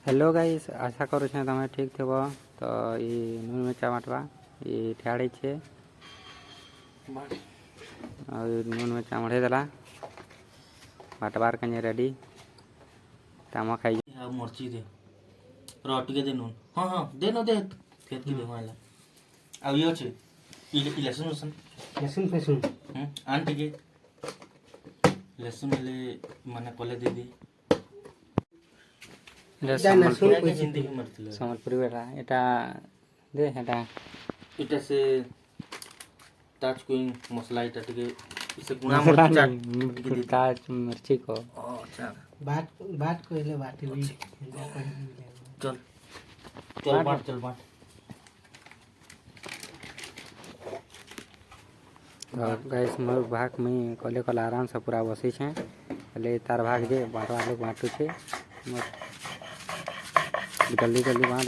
Hello guys, आशा करूँ तुम ठीक थो। तो ये नून मिर्चा बाटवा ये ठियाड़ी छे और नून मिर्चा मढ़े देला बाटवार कने रेडी तामा खाई मर्ची दे रोटी दे नून हाँ हाँ दे न दे खेत की दे माला अब ये छे लहसुन लहसुन लहसुन फसुन आन टिके लहसुन ले माने कोले दे दी सम्बलपुरी बेटा एटा दे एटा इटा से ताज कोई मसला इटा टिके इसे गुना मसला मर्ची ताज मिर्ची को अच्छा बाट बाट कोइले बाटली चल चल बाट चल बाट और गाइस मोर भाग में कले कल आराम से पूरा बसी छे ले तार भाग जे बाटवा लोग बाटू छे जल्दी जल्दी बांट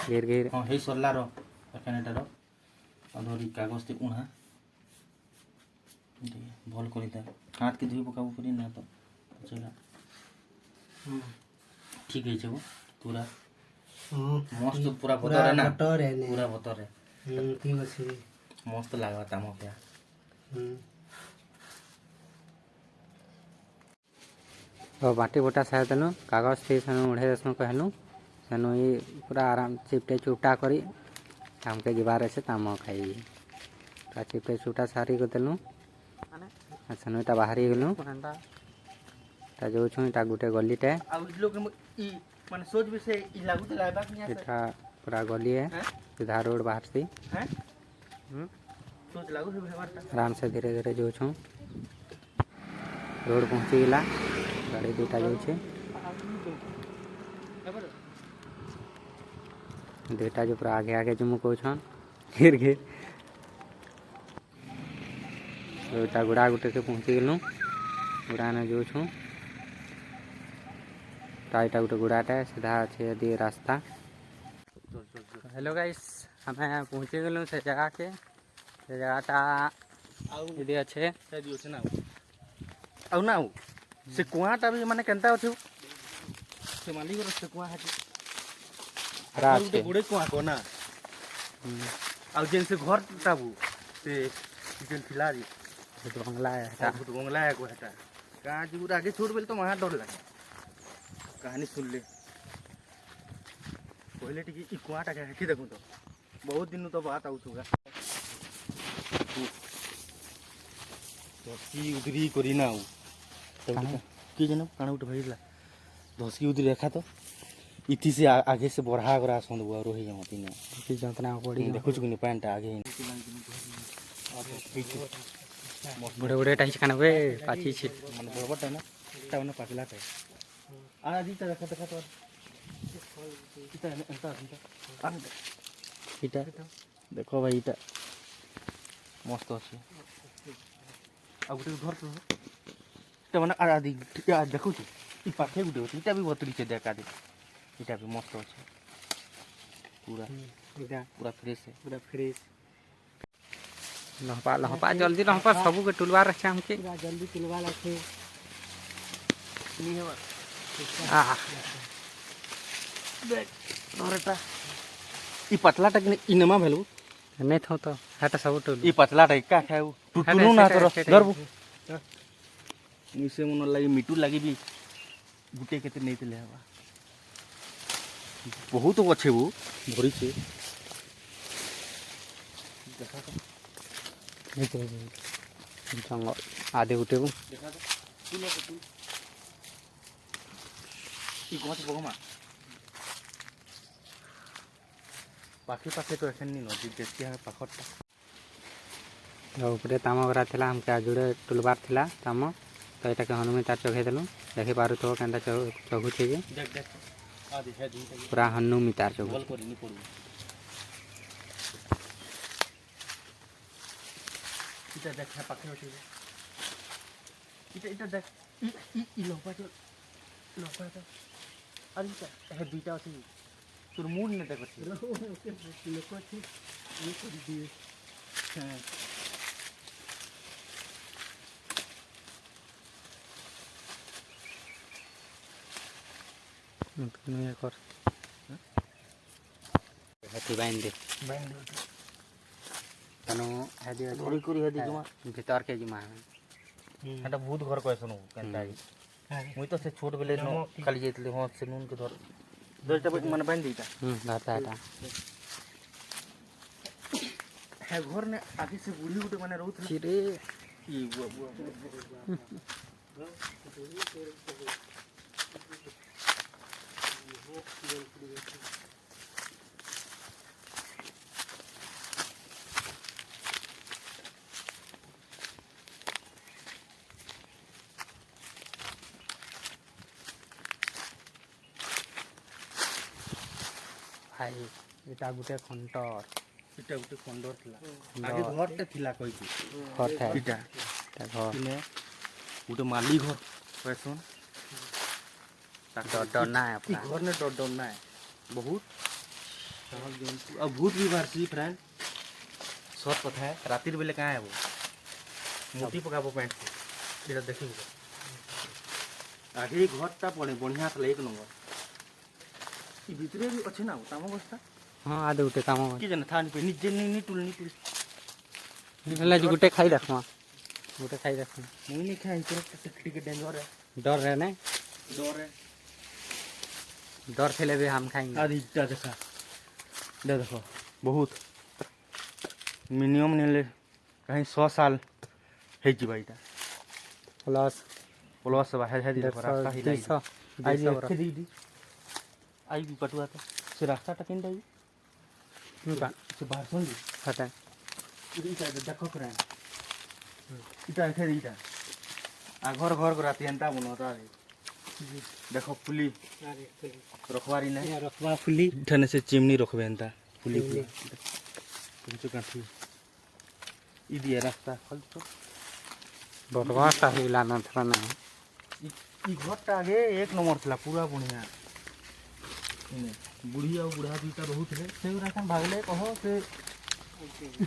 घेर घेर हाँ हे सरला रो एखानेटा रो अधोरी कागज ते उणा भल करी दे हाथ के धुई पकाबो पड़ी ना तो चला ठीक है छो पूरा मस्त पूरा बतर है ना पूरा बतर है की बसी मस्त लागवा तामो क्या और बाटी बोटा साहे तेनु कागज थी सेनु उड़े देसनु कहनु सेनु ये पूरा आराम चिपटे चुपटा करी हमके जीवार से ताम खाई ता चिपटे चुपटा सारी को देनु सेनु इटा बाहरी गेलु ता जो छु इटा गुटे गलीटे आ लोग ई माने सोच भी से ई लागू तो लाबा कि इटा पूरा गली है सीधा रोड बाहर से हैं सोच लागू से व्यवहार आराम से धीरे धीरे जो छु रोड पहुंची गेला गाड़ी दुटा जो छे दुटा जो पूरा आगे आगे जुमु को छन घेर घेर दुटा गुड़ा गुटे के पहुंची गेलु गुड़ा ने जो छु टाइटा गुटे गुड़ाटा सीधा छे यदि रास्ता। हेलो गाइस, हमें पहुंचे गेलु से जगह के से जगहटा यदि अच्छे दियो से ना आउ ना से कुआटा भी माने केनता होथु से मालिक रो से कुआ हाटी रात के गुड़े कुआ को ना आउ जेन से घर टाबू से जेन खिलाड़ी तो बंगला है भूत बंगला है को हटा कहां जी आगे छोड़ बेल तो वहां डर लगे कहानी सुन ले पहले टिकी ई कुआटा के हाटी देखू तो बहुत दिन तो बात आउथुगा तो की उधरी करी ना कि जन काना उठ भइला धसकी उधरी रेखा तो इति से आगे से बढ़ा गरा संद बुआ रोही जमती ने कि जंतना पड़ी देखु छुनी पैंट आगे बड़े बड़े टाइच खाना वे पाची छे मन बरोबर ना ता ना पाकला ता आ दीता देखा देखा तो इता एंता इटा देखो भाई इटा मस्त अछि आ गुटे घर तो माने आदि देखु छु ई पाखे गुटे होती इटा भी बतरी छे देखा दे इटा भी मस्त अछि पूरा इटा पूरा फ्रेश है पूरा फ्रेश लहपा लहपा जल्दी लहपा सबू के टुलवा रखे हमके पूरा जल्दी तुलवा लाथे नहीं है आ देख नोरटा ई पतला टक इनमा भेलु नहीं थो तो हटा सब टुल ई पतला टक का खाऊ टुटुनु ना तोर डरबु मुसे मन लागि मिटू लागि भी गुटे केते नैतले हवा बहुत अच्छे वो भरी से देखा तो नहीं तो जंगल आधे उठे को देखा तो तू तू ई गछ बगमा पाखे पाखे तो एखन नी नदी देखती है पाखरटा और ऊपर तामगरा थिला हमके आजुड़े टुलबार थिला ताम तो एटा के हनुमी तार चघे देलु देखि पारु तो केंदा चघु छे जे देख देख आदि है दी पूरा हनुमी तार चघु बल करी नी पड़ू इटा देख है पाखे होती इटा इटा देख ई लोपा तो अरे इटा है दुईटा होती तोर मूड ने देखो लोको थी ये कर दिए हां ये कर हेती बाइन दे तनु हेदी धरी करी हेदी जमा भीतर के जिमा एटा बहुत घर कहसन केनता मुई तो से छोट बेले न खाली जेतले हां से नून के धर दरटा माने बांध दीता धरता एटा है घर ने आगे से बूढ़ी उठे माने रहत चिरे ई बुआ बुआ भाई एटा गुटे खंटर इटा गुटे खंडर थिला आगे घरटे थिला कहि छी घर था इटा एटा घर इने गुटे माली घर कहसन डर ना है ई अपना घर ने डर ना है बहुत सहल जंतु अब भूत भी बारसी फ्रेंड सत कथा है रातिर बेले कहाँ है वो मोटी पकाबो पैंट से इटा देखिबो आगे घरटा पड़े बढ़िया था एक नंबर ई भितरे भी अच्छे ना ताम अवस्था हां आदे गुटे काम कि जने थान पे निजे नी टुल होला जो गुटे खाई रखमा गुटे खाई रखमा मुई नहीं खाई तो टिक डेंजर है डर है ना डर है डर खेले भी हम खाएंगे आदि इटा देखा देखो बहुत मिनिमम नेले कहीं 100 साल है जी भाईटा प्लस प्लस है देखो रास्ता ही नहीं आई आई रखे दी आई भी पटुआ था से रास्ता टा किन दई उनका से बाहर सुन दी हटा इटा देखो करे इटा रखे दी इटा आ घर घर को राती एंता बनोता रे देखो पुली रखवारी नहीं रखवा फुली ठने से चिमनी रखबे एंता पुली पुली कुछ काठी ई दिए रास्ता खल तो बटवा साही लाना था ना ई घरटा आगे एक नंबर थला पूरा बढ़िया इने बुढ़ी और बुढ़ा दुटा बहुत है से राखन भागले कहो से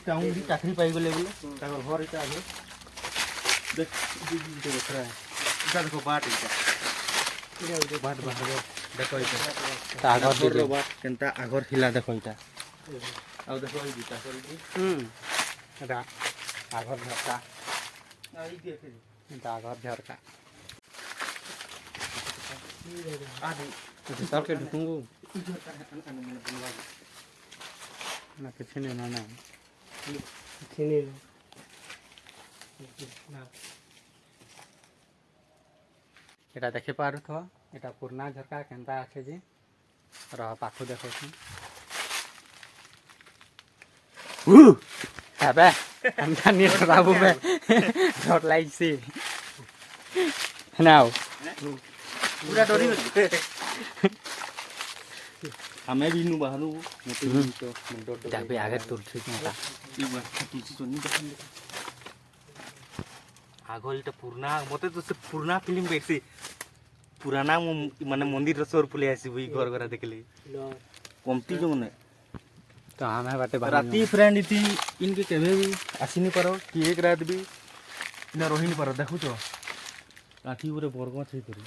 टाउन भी चाकरी पाई गेले बोले ताकर घर इटा आगे देख दीदी तो देख रहा है इटा देखो बाट इटा बाट बाट देखो इटा तागर आगर रो बाट केनता आगर हिला देखो इटा आ देखो ई दिता कर एटा आगर झरका ई देखे एटा आगर झरका आदि भीतर के ढुकूंगू ई झरका अन मन बनवा ना किसी ने ना खेले एटा देखि पारु थो एटा पुरना झरका केनता आछे जी रह पाखु देखो छी अबे हमका नीट बाबू में डर लाइक सी नाउ पूरा डरी गई हमें भी नु बाहरु मोटे भी तो डर जाबे आगे तुलसी केनता ई बार तुलसी तो नहीं देखन आगो इटा पुराना मते तो से पुराना फिल्म बेसी पुराना माने मंदिर रसोर पुले आसी वही घर घर देखले कमती जो ने तो हमें बाटे राती फ्रेंड इति इनके केबे भी आसी नहीं पारो कि एक रात भी ना रही नहीं पारो देखु तो काठी पूरे बरगो छै करी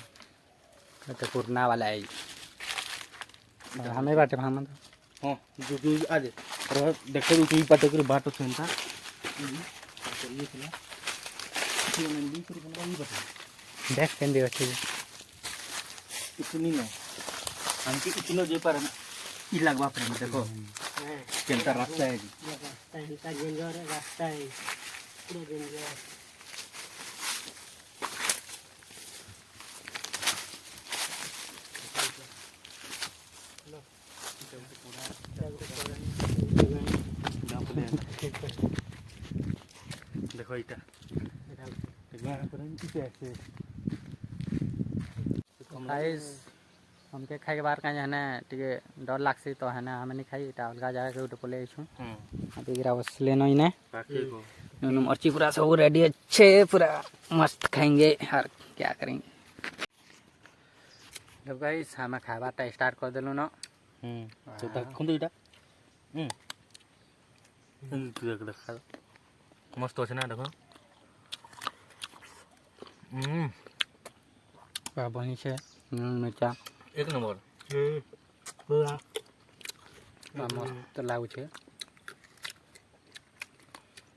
बाटे पुरना वाला है हमें बाटे भामन हां जो आज रह देखो तो पाटे कर बाटो सेंता ये चला ये मंदी कर बनवा ये बता देख केंदे अछि इतनी ना हमके इतना जे पर ई लगवा फ्रेंड देखो केंता रास्ता है जी रास्ता डेंजर है रास्ता है पूरा डेंजर देखो इटा गाना पर इते ऐसे गाइस हमके खाई के बार का है टिके डर लागसी तो है ना हमें नहीं खाई एटा अलगा जगह के उठे पले छु अभी गिरा बसले नहीं ने बाकी को नून मिर्ची पूरा सब रेडी अच्छे पूरा मस्त खाएंगे और क्या करेंगे जब गाइस हमें खावा टा स्टार्ट कर देलु न तो तक खुंद इटा देख देख मस्त होछ ना देखो बा बनी छे मिर्चा एक नंबर पूरा मस्त लाଗୁଛେ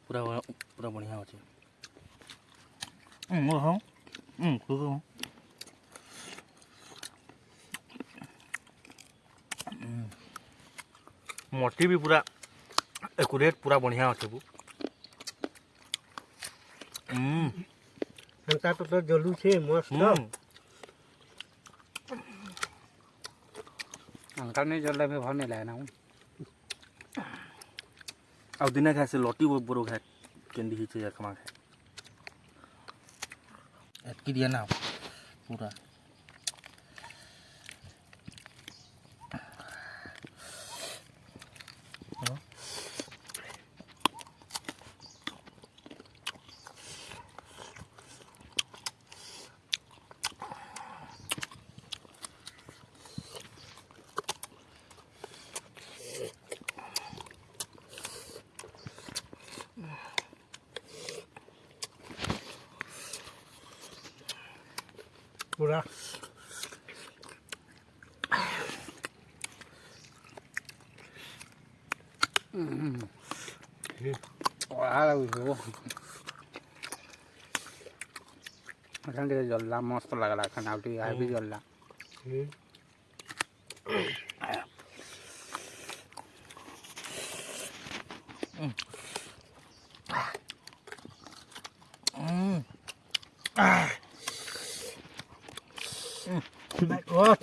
पूरा पूरा बढ़िया अच्छे हाँ मटी भी पूरा एक्यूरेट पूरा बढ़िया अच्छे एंता तो जलू छे मस्त अंकल नहीं जल्दा भी भाव नहीं लाया ना और दिने खाए से लटी वो बड़ो खाए केंदी ही चाहिए खमा खाए एतकी दिया ना पूरा पूरा जल्ला मस्त लगला खानावटी आए भी जल्ला My God.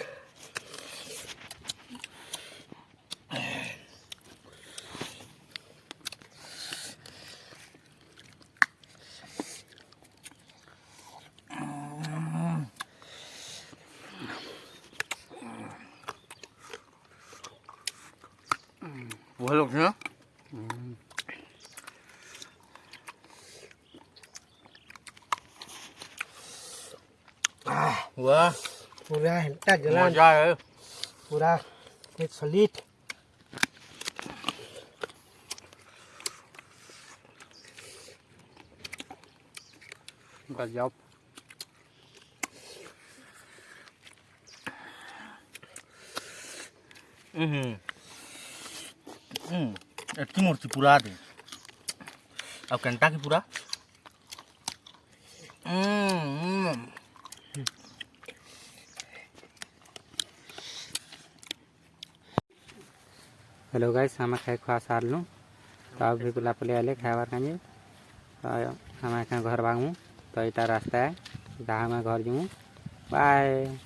वो लोग हैं वाह पूरा हेंटा जला मजा है पूरा एक सलीट गजब इतनी मूर्ति पूरा दे अब कंटा की पूरा हेलो गाइस हम खाए खुआ सारलू तो अब भी पिला पले आले खाएबार काजे तो हम घर भागमु तो इटा रास्ता है सीधा हम घर जीमु बाय।